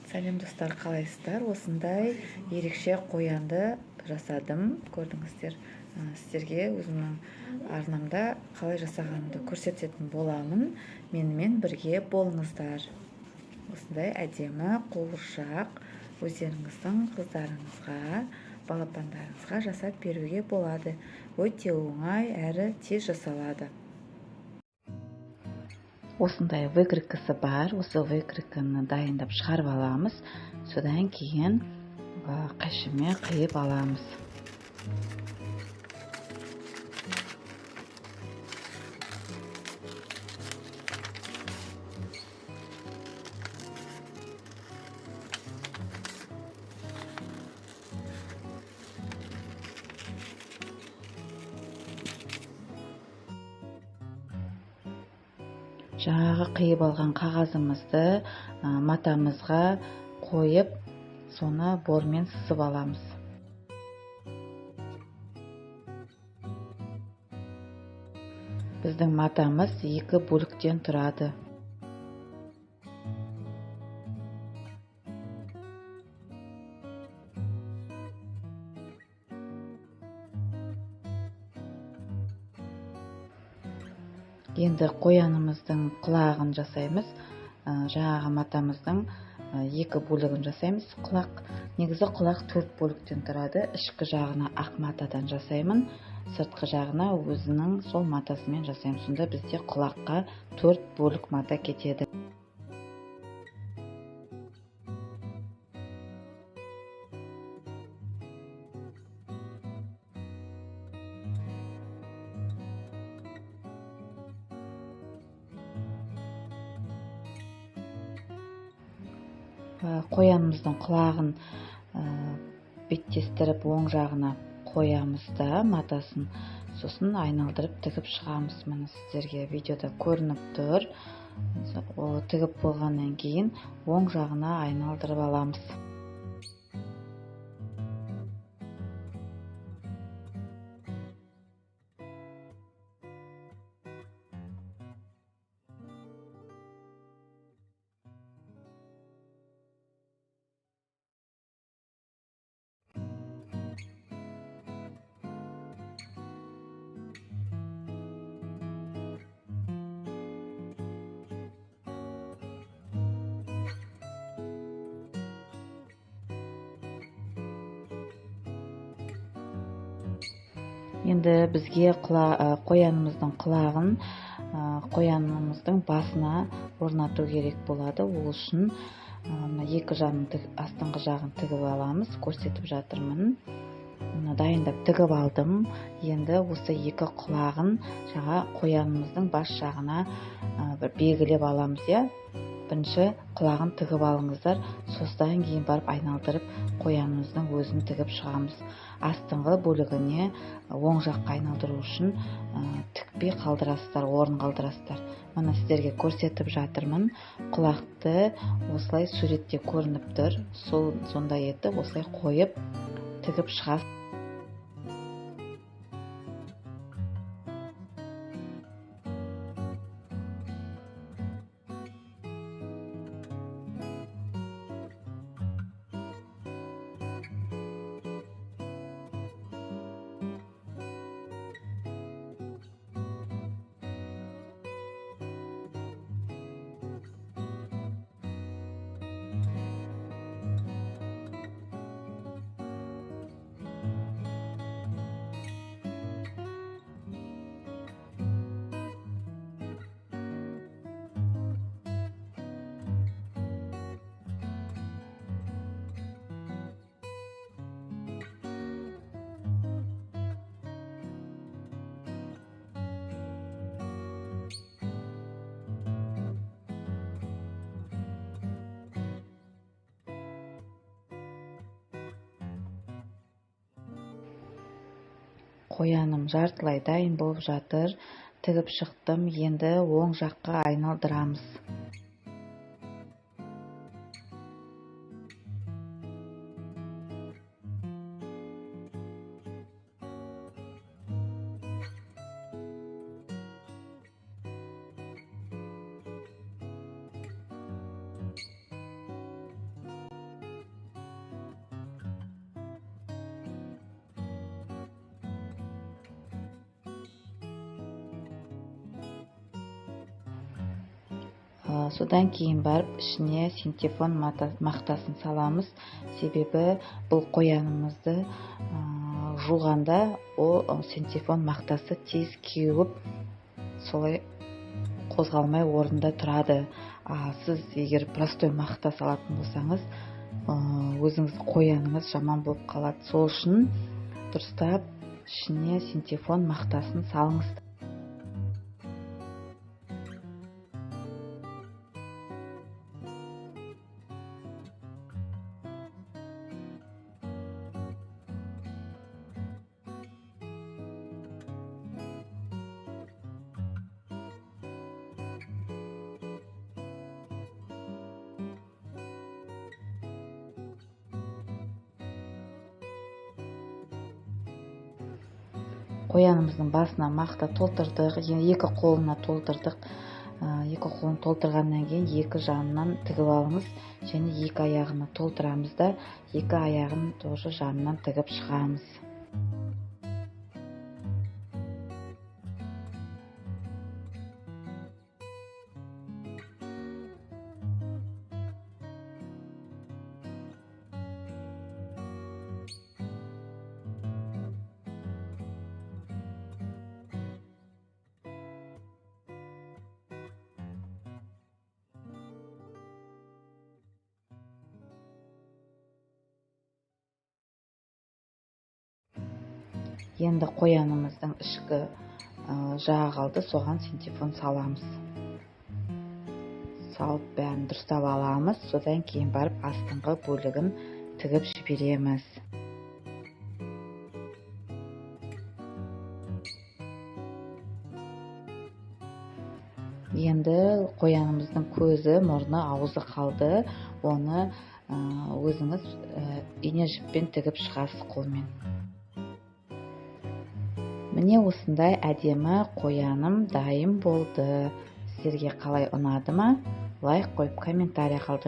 Сәлем достар, қалайсыздар? Осындай ерекше қоянды жасадым. Көрдіңіздер, сіздерге өзімнің арнамда қалай жасағанымды көрсететін боламын. Менімен бірге болыңыздар. Осындай әдемі қуыршақ өздеріңіздің қыздарыңызға, балапандарыңызға жасап беруге болады. Өте оңай әрі тез жасалады. Осындай выкройкасы бар. Осы выкройканы дайындап шығарып аламыз. Содан кейін қайшымен қиып аламыз. Жаңағы қиып алған қағазымызды матамызға қойып, соны бормен сызып аламыз. Біздің матамыз 2 бөліктен тұрады. Енді қоянымыздың құлағын жасаймыз. Жаңағы матамыздың 2 бөлігін жасаймыз. Негізі құлақ 4 бөліктен тұрады. Ішкі жағына ақ матадан жасаймын. Сыртқы жағына өзінің сол матасымен жасаймын. Сонда бізде құлаққа 4 бөлік мата кетеді. Қоянымыздың құлағын беттестіріп оң жағына қоямыз да матасын, сосын айналдырып тігіп шығамыз. Міне сіздерге видеода көрініп тұр. Тігіп болғаннан кейін оң жағына айналдырып аламыз. Енді бізге қоянымыздың құлағын қоянымыздың басына орнату керек болады. Ол үшін 2 жағын астыңғы жағын тігіп аламыз. Көрсетіп жатырмын. Дайындап тігіп алдым. Енді осы 2 құлағын жаңа қоянымыздың бас жағына белгілеп аламыз. Бірінші құлағын тігіп алыңыздар. Содан кейін барып айналдырып қоянымыздың өзін тігіп шығамыз. Астыңғы бөлігіне оң жаққа айналдыру үшін тікпей қалдырасыздар, орын қалдырасыздар. Мұны сіздерге көрсетіп жатырмын. Құлақты осылай суретте көрініп тұр. Сондай етіп осылай қойып тігіп шығасыз. Қояным жартылай дайын болып жатыр. Тігіп шықтым. Енді оң жаққа айналдырамыз. Содан кейін барып ішіне синтефон мақтасын саламыз. Себебі бұл қоянымызды жуғанда ол синтефон мақтасы тез кеуіп, солай қозғалмай орында тұрады. Сіз егер простой мақта салатын болсаңыз, өзіңіз қояныңыз жаман болып қалады. Сол үшін дұрыстап ішіне синтефон мақтасын салыңыз. Қоянымыздың басына мақта толтырдық, екі қолына толтырдық. Екі қолын толтырғаннан кейін екі жанынан тігіп алыңыз, және екі аяғына толтырамыз да, екі аяғын тоже жанынан тігіп шығамыз. Енді қоянымыздың ішкі жағы қалды, соған синтефон саламыз. Салып бәрін дұрыстап аламыз, содан кейін барып астыңғы бөлігін тігіп жібереміз. Енді қоянымыздың көзі, мұрны, аузы қалды. Оны өзіңіз ине жіппен тігіп шығасыз қолмен. Міне осындай әдемі қояным дайын болды. Сіздерге қалай ұнады ма? Лайк қойып комментарий қалдырыңыз.